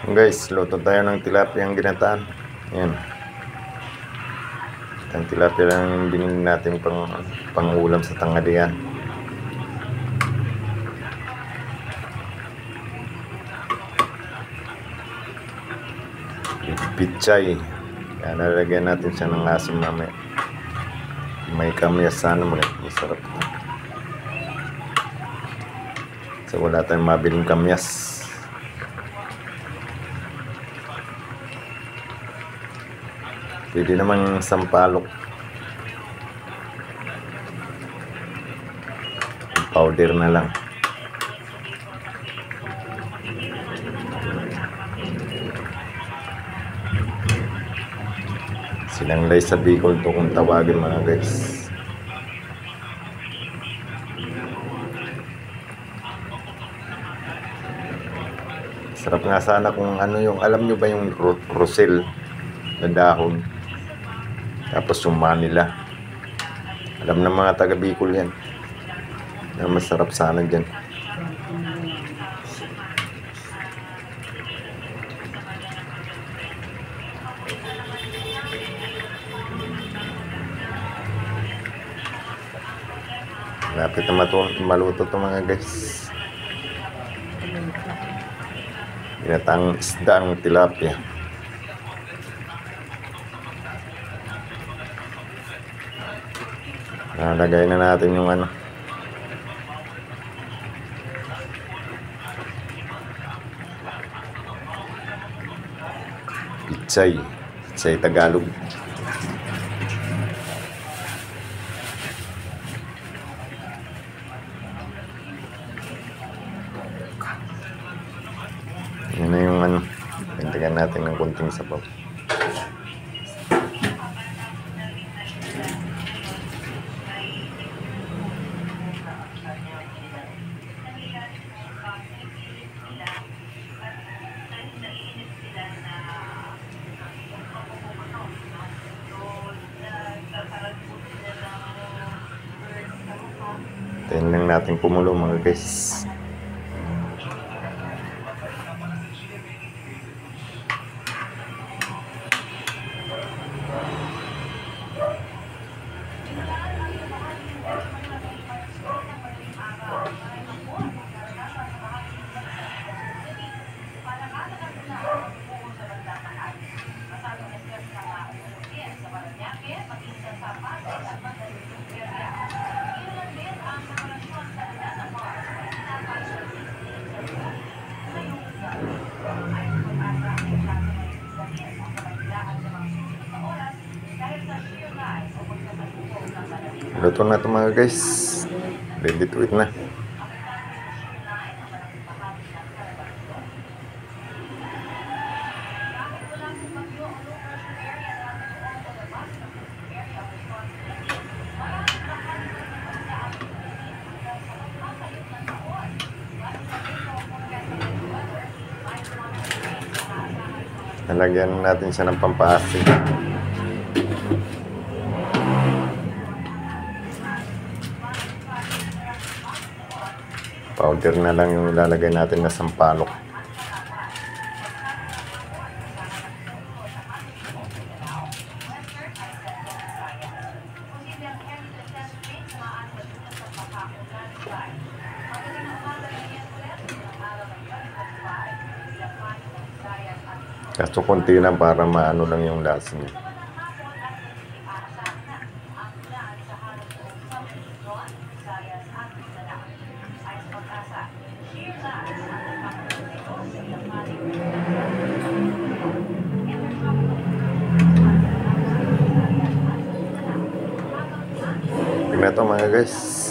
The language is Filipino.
Guys, luto tayo ng tilapia ang ginataan. Ayan. Ang tilapia lang binili natin pang ulam sa tanghalian. Pichay. Kaya nalagyan natin siya ng asim mamaya. May kamyas sana, masarap ito. So wala tayong mabiling kamyas. Pwede namang sampalok. Powder na lang. Sinanglay sa Bicol to kung tawagin mga guys. Sarap nga sana kung ano yung, alam nyo ba yung rosel na dahon, tapos yung Manila. Alam ng mga taga Bicol yan na masarap sana dyan. Lapit na maluto to mga guys. Ginatang isda ang tilapia. Nalagay na natin yung ano, pichay Tagalog. Yan na yung ano, pintigan natin ng kunting sabaw. Tayin lang natin kumulo mga guys. Luto na ito mga guys. Ready to eat na. Nalagyan natin siya ng pampaasim. Powder na lang yung ilalagay natin na sampalok. Kaso konti na para maano lang yung lasa niya. Tingnan ito mga guys.